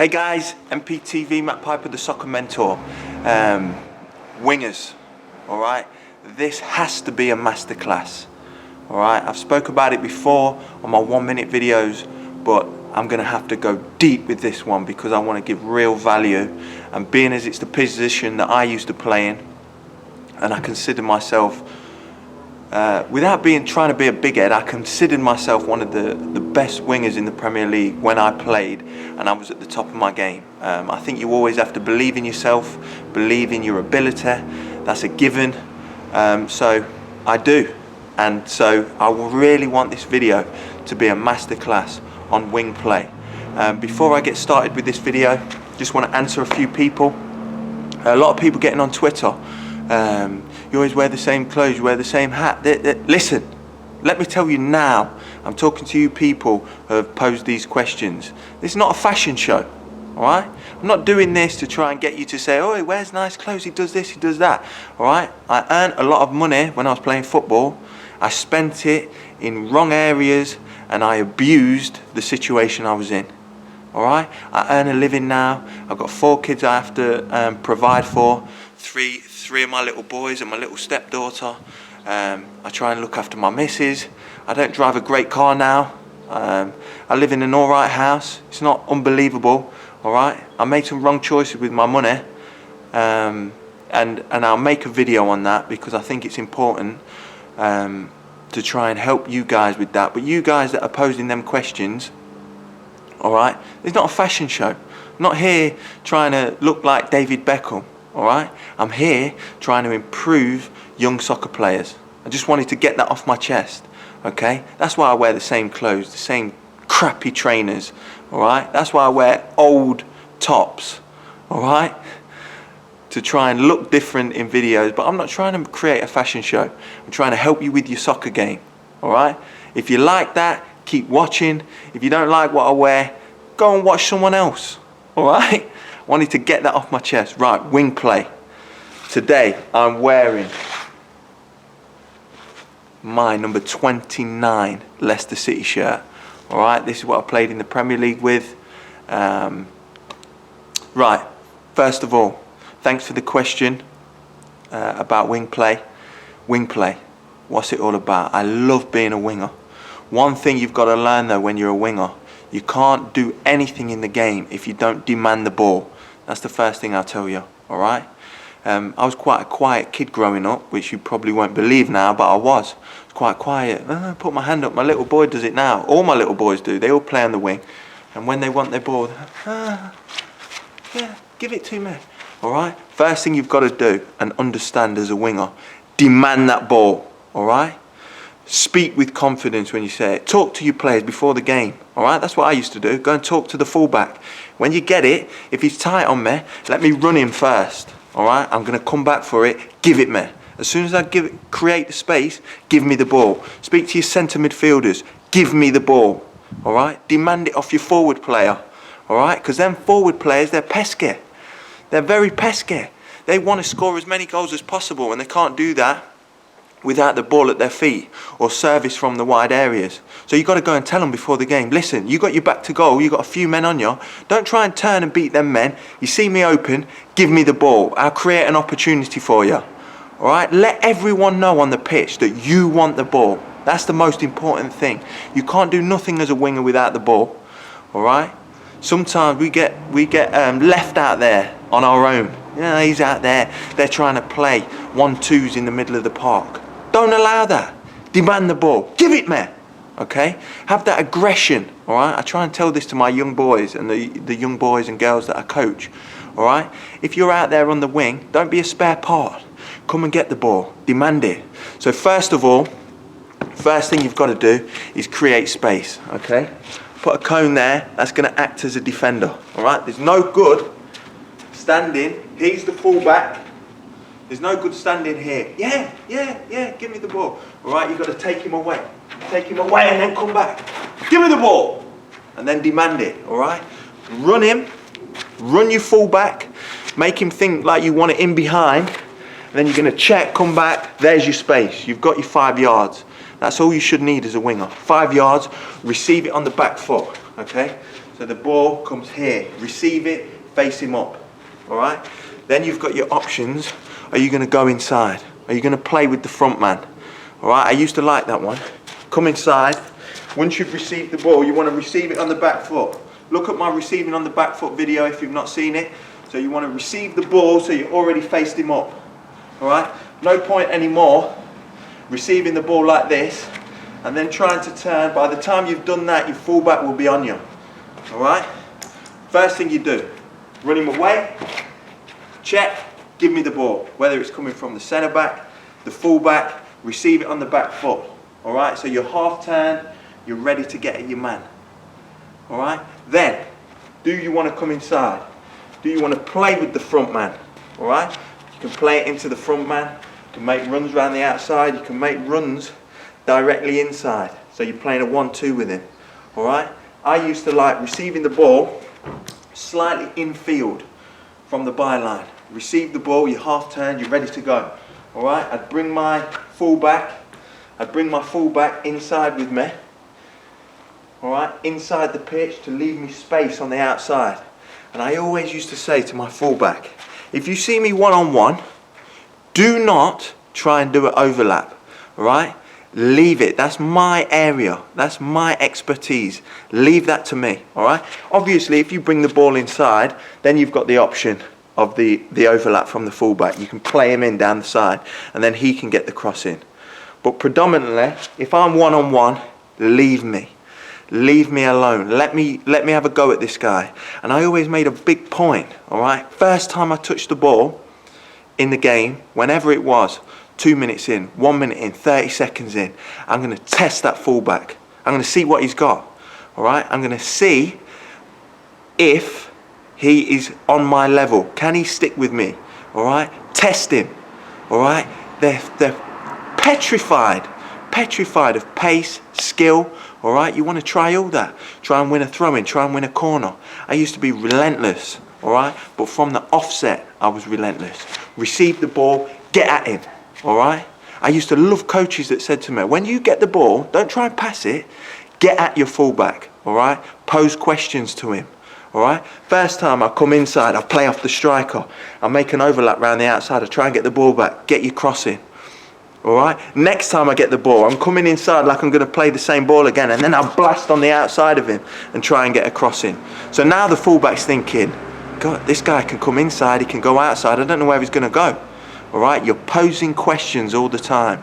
Hey guys, MPTV, Matt Piper, the soccer mentor. Wingers, all right? This has to be a masterclass, all right? I've spoke about it before on my 1-minute videos, but I'm gonna have to go deep with this one because I wanna give real value. And being as it's the position that I used to play in, and I consider myself, without trying to be a big head, I considered myself one of the best wingers in the Premier League when I played and I was at the top of my game. I think you always have to believe in yourself, believe in your ability. That's a given. So I do. And so I really want this video to be a masterclass on wing play. Before I get started with this video, just want to answer a few people. A lot of people getting on Twitter. You always wear the same clothes, you wear the same hat. Listen, let me tell you now, I'm talking to you people who have posed these questions. This is not a fashion show, all right? I'm not doing this to try and get you to say, oh, he wears nice clothes, he does this, he does that, all right? I earned a lot of money when I was playing football. I spent it in wrong areas and I abused the situation I was in, all right? I earn a living now. I've got 4 kids I have to provide for. Three of my little boys and my little stepdaughter. I try and look after my missus. I don't drive a great car now. I live in an alright house. It's not unbelievable, alright? I made some wrong choices with my money, and I'll make a video on that because I think it's important to try and help you guys with that. But you guys that are posing them questions, alright? It's not a fashion show. I'm not here trying to look like David Beckham. All right, I'm here trying to improve young soccer players. I just wanted to get that off my chest, okay? That's why I wear the same clothes, the same crappy trainers, all right? That's why I wear old tops, all right? To try and look different in videos, but I'm not trying to create a fashion show. I'm trying to help you with your soccer game, all right? If you like that, keep watching. If you don't like what I wear, go and watch someone else, all right? Wanted to get that off my chest. Right, wing play. Today I'm wearing my number 29 Leicester City shirt. All right, this is what I played in the Premier League with. Right, first of all, thanks for the question about wing play. Wing play, what's it all about? I love being a winger. One thing you've got to learn though when you're a winger, you can't do anything in the game if you don't demand the ball. That's the first thing I'll tell you, all right? I was quite a quiet kid growing up, which you probably won't believe now, but I was quite quiet. I put my hand up. My little boy does it now. All my little boys do. They all play on the wing. And when they want their ball, yeah, give it to me, all right? First thing you've got to do and understand as a winger, demand that ball, all right? Speak with confidence when you say it. Talk to your players before the game, all right? That's what I used to do. Go and talk to the fullback. When you get it, if he's tight on me, let me run him first, all right? I'm going to come back for it. Give it me. As soon as I create the space, give me the ball. Speak to your centre midfielders. Give me the ball, all right? Demand it off your forward player, all right? Because them forward players, they're pesky. They're very pesky. They want to score as many goals as possible, and they can't do that without the ball at their feet or service from the wide areas. So you've got to go and tell them before the game, listen, you got your back to goal, you got a few men on you, don't try and turn and beat them men. You see me open, give me the ball. I'll create an opportunity for you. All right, let everyone know on the pitch that you want the ball. That's the most important thing. You can't do nothing as a winger without the ball. All right, sometimes we get left out there on our own. Yeah, he's out there, they're trying to play 1-2s in the middle of the park. Don't allow that. Demand the ball. Give it me. Okay? Have that aggression. All right? I try and tell this to my young boys and the young boys and girls that I coach. All right? If you're out there on the wing, don't be a spare part. Come and get the ball. Demand it. So first of all, first thing you've got to do is create space. Okay? Put a cone there. That's going to act as a defender. All right? There's no good standing. He's the fullback. There's no good standing here. Yeah, give me the ball. All right, you've got to take him away. Take him away and then come back. Give me the ball. And then demand it, all right? Run him. Run your fullback. Make him think like you want it in behind. And then you're going to check, come back. There's your space. You've got your 5 yards. That's all you should need as a winger. 5 yards, receive it on the back foot, okay? So the ball comes here, receive it, face him up, all right? Then you've got your options. Are you going to go inside? Are you going to play with the front man? All right, I used to like that one. Come inside. Once you've received the ball, you want to receive it on the back foot. Look at my receiving on the back foot video if you've not seen it. So you want to receive the ball so you already faced him up. All right, no point anymore receiving the ball like this and then trying to turn. By the time you've done that, your fullback will be on you. All right, first thing you do, run him away, check, give me the ball. Whether it's coming from the centre back, the fullback, receive it on the back foot. All right, so you're half turn, you're ready to get at your man. All right, then, do you want to come inside? Do you want to play with the front man? All right, you can play it into the front man, you can make runs around the outside, you can make runs directly inside. So you're playing a 1-2 with him. All right, I used to like receiving the ball slightly infield from the byline. Receive the ball, you're half turned, you're ready to go. All right, I'd bring my fullback inside with me. All right, inside the pitch to leave me space on the outside. And I always used to say to my fullback, if you see me one-on-one, do not try and do an overlap. All right, leave it. That's my area. That's my expertise. Leave that to me. All right. Obviously, if you bring the ball inside, then you've got the option of the overlap from the fullback. You can play him in down the side and then he can get the cross in. But predominantly, if I'm one-on-one, leave me. Leave me alone. Let me have a go at this guy. And I always made a big point, all right? First time I touched the ball in the game, whenever it was, 2 minutes in, 1 minute in, 30 seconds in, I'm going to test that fullback. I'm going to see what he's got, all right? I'm going to see if he is on my level. Can he stick with me? All right? Test him. All right? They're petrified of pace, skill. All right? You want to try all that. Try and win a throw-in. Try and win a corner. I used to be relentless. All right? But from the offset, I was relentless. Receive the ball. Get at him. All right? I used to love coaches that said to me, when you get the ball, don't try and pass it. Get at your fullback. All right? Pose questions to him. All right. First time I come inside, I play off the striker. I make an overlap round the outside. I try and get the ball back. Get your crossing. All right. Next time I get the ball, I'm coming inside like I'm going to play the same ball again, and then I'll blast on the outside of him and try and get a crossing. So now the fullback's thinking, God, this guy can come inside. He can go outside. I don't know where he's going to go. All right. You're posing questions all the time.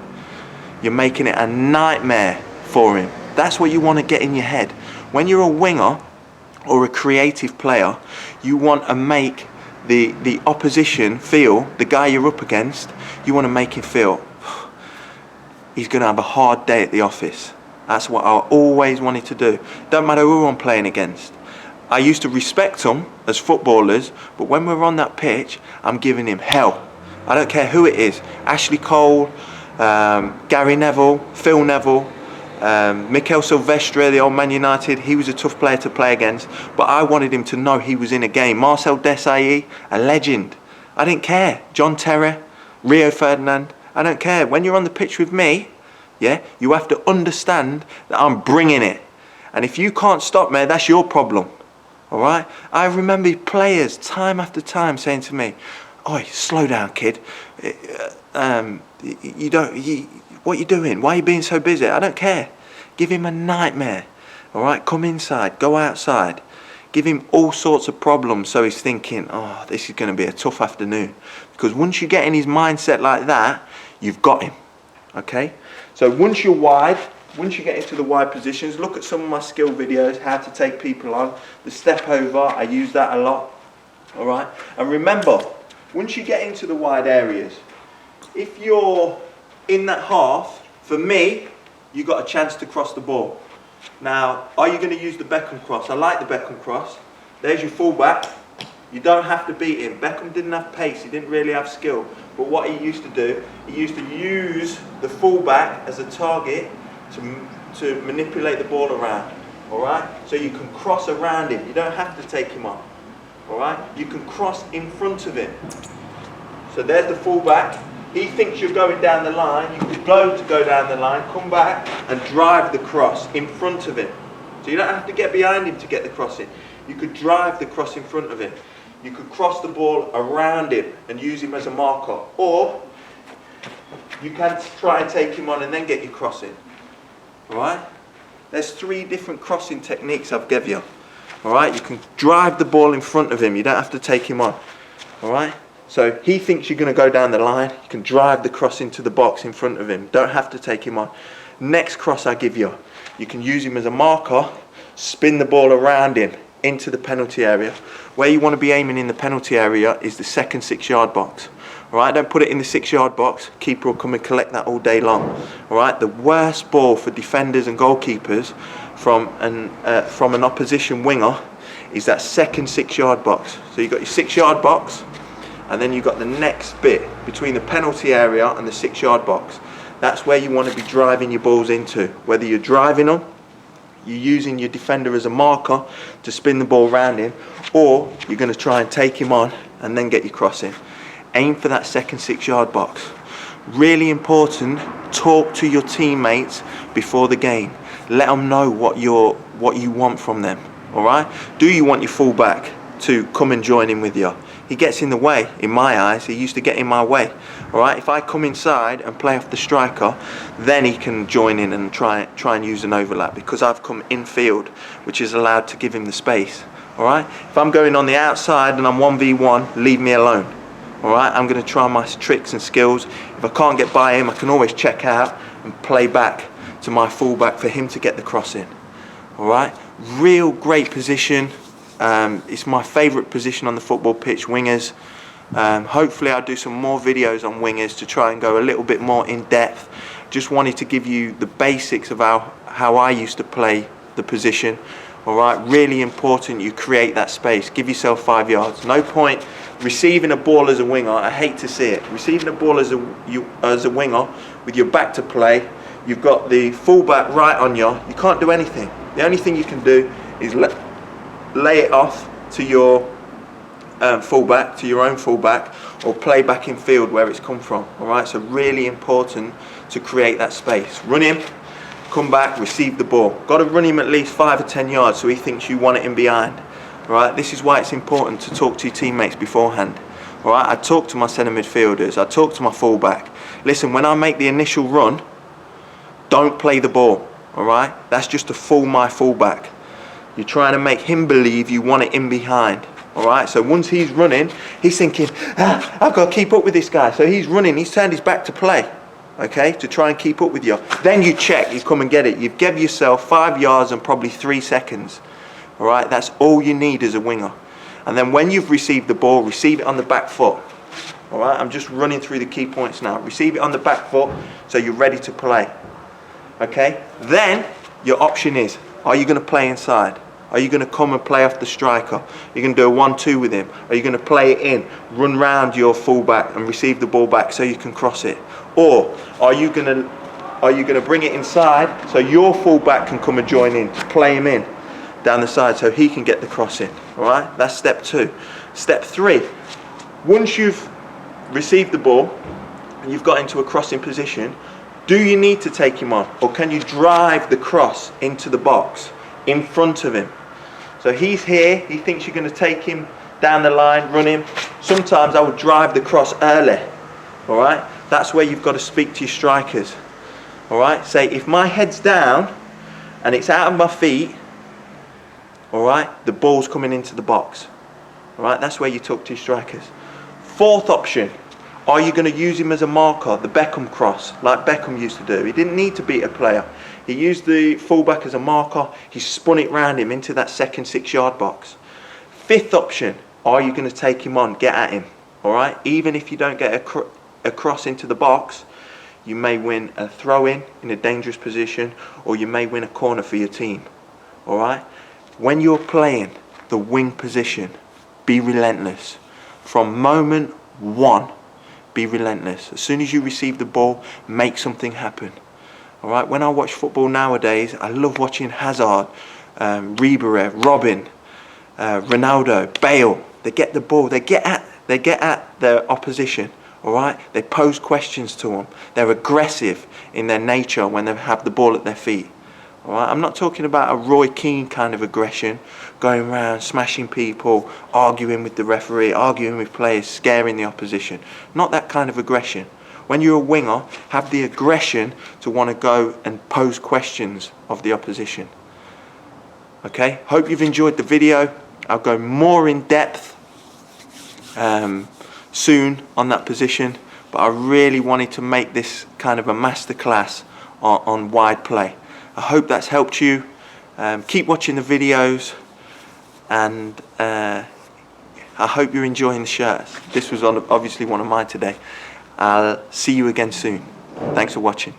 You're making it a nightmare for him. That's what you want to get in your head. When you're a winger or a creative player, you want to make the opposition feel, the guy you're up against, you want to make him feel he's going to have a hard day at the office. That's what I always wanted to do. Don't matter who I'm playing against. I used to respect them as footballers, but when we're on that pitch, I'm giving him hell. I don't care who it is. Ashley Cole, Gary Neville, Phil Neville, Mikel Silvestre, the old Man United, he was a tough player to play against, but I wanted him to know he was in a game. Marcel Desailly, a legend. I didn't care. John Terry, Rio Ferdinand, I don't care. When you're on the pitch with me, yeah, you have to understand that I'm bringing it. And if you can't stop me, that's your problem. All right? I remember players time after time saying to me, "Oi, slow down, kid. What are you doing? Why are you being so busy?" I don't care. Give him a nightmare. All right? Come inside. Go outside. Give him all sorts of problems so he's thinking, oh, this is going to be a tough afternoon. Because once you get in his mindset like that, you've got him. Okay? So once you're wide, once you get into the wide positions, look at some of my skill videos, how to take people on. The step over, I use that a lot. All right? And remember, once you get into the wide areas, if you're in that half, for me, you got a chance to cross the ball. Now, are you going to use the Beckham cross? I like the Beckham cross. There's your fullback. You don't have to beat him. Beckham didn't have pace. He didn't really have skill. But what he used to do, he used to use the fullback as a target to manipulate the ball around. All right? So you can cross around him. You don't have to take him on. All right? You can cross in front of him. So there's the fullback. He thinks you're going down the line. You could go down the line, come back and drive the cross in front of him. So you don't have to get behind him to get the cross in. You could drive the cross in front of him. You could cross the ball around him and use him as a marker. Or you can try and take him on and then get your cross in. Alright? There's 3 different crossing techniques I've given you. Alright? You can drive the ball in front of him. You don't have to take him on. Alright? So he thinks you're going to go down the line. You can drive the cross into the box in front of him. Don't have to take him on. Next cross I give you, you can use him as a marker, spin the ball around him into the penalty area. Where you want to be aiming in the penalty area is the second 6-yard box. Alright, don't put it in the 6-yard box. Keeper will come and collect that all day long. Alright, the worst ball for defenders and goalkeepers from an opposition winger is that second 6-yard box. So you've got your 6-yard box, and then you've got the next bit between the penalty area and the 6-yard box. That's where you want to be driving your balls into. Whether you're driving them, you're using your defender as a marker to spin the ball around him, or you're going to try and take him on and then get your cross in. Aim for that second 6-yard box. Really important, talk to your teammates before the game. Let them know what you want from them. Alright? Do you want your fullback to come and join in with you? He gets in the way, in my eyes. He used to get in my way. Alright, if I come inside and play off the striker, then he can join in and try and use an overlap, because I've come infield, which is allowed to give him the space. Alright, if I'm going on the outside and I'm 1v1, leave me alone. Alright, I'm going to try my tricks and skills. If I can't get by him, I can always check out and play back to my fullback for him to get the cross in. Alright, real great position. It's my favourite position on the football pitch, wingers. Hopefully I'll do some more videos on wingers to try and go a little bit more in depth. Just wanted to give you the basics of how I used to play the position. Alright, really important you create that space. Give yourself 5 yards. No point receiving a ball as a winger. I hate to see it. Receiving a ball as a winger with your back to play. You've got the fullback right on you. You can't do anything. The only thing you can do is lay it off to your fullback, to your own fullback, or play back in field where it's come from. Alright, so really important to create that space. Run him, come back, receive the ball. Got to run him at least 5 or 10 yards so he thinks you want it in behind. Alright, this is why it's important to talk to your teammates beforehand. Alright, I talk to my centre midfielders, I talk to my fullback. Listen, when I make the initial run, don't play the ball. Alright, that's just to fool my fullback. You're trying to make him believe you want it in behind. Alright, so once he's running, he's thinking, I've got to keep up with this guy. So he's running, he's turned his back to play, okay, to try and keep up with you. Then you check, you come and get it. You've given yourself 5 yards and probably 3 seconds. Alright, that's all you need as a winger. And then when you've received the ball, receive it on the back foot. Alright, I'm just running through the key points now. Receive it on the back foot so you're ready to play. Okay, then your option is, are you going to play inside? Are you going to come and play off the striker? You're going to do a 1-2 with him? Are you going to play it in, run round your fullback and receive the ball back so you can cross it? Or are you going to bring it inside so your fullback can come and join in to play him in down the side so he can get the cross in? All right, that's step 2. Step 3, once you've received the ball and you've got into a crossing position, do you need to take him on, or can you drive the cross into the box in front of him? So he's here, he thinks you're going to take him down the line, run him. Sometimes I would drive the cross early. Alright, that's where you've got to speak to your strikers. Alright, say if my head's down and it's out of my feet, alright, the ball's coming into the box. Alright, that's where you talk to your strikers. 4th option, are you going to use him as a marker, the Beckham cross, like Beckham used to do? He didn't need to beat a player. He used the fullback as a marker. He spun it round him into that second 6-yard box. 5th option, are you going to take him on, get at him? All right, even if you don't get a cross into the box, you may win a throw-in in a dangerous position, or you may win a corner for your team. All right, when you're playing the wing position, be relentless. From moment 1, be relentless. As soon as you receive the ball, make something happen. All right. When I watch football nowadays, I love watching Hazard, Ribery, Robben, Ronaldo, Bale. They get the ball. They get at their opposition. All right, they pose questions to them. They're aggressive in their nature when they have the ball at their feet. All right, I'm not talking about a Roy Keane kind of aggression, going around smashing people, arguing with the referee, arguing with players, scaring the opposition. Not that kind of aggression. When you're a winger, have the aggression to want to go and pose questions of the opposition. Okay, hope you've enjoyed the video. I'll go more in depth soon on that position, but I really wanted to make this kind of a masterclass on wide play. I hope that's helped you. Keep watching the videos, and I hope you're enjoying the shirts. This was obviously one of mine today. I'll see you again soon. Thanks for watching.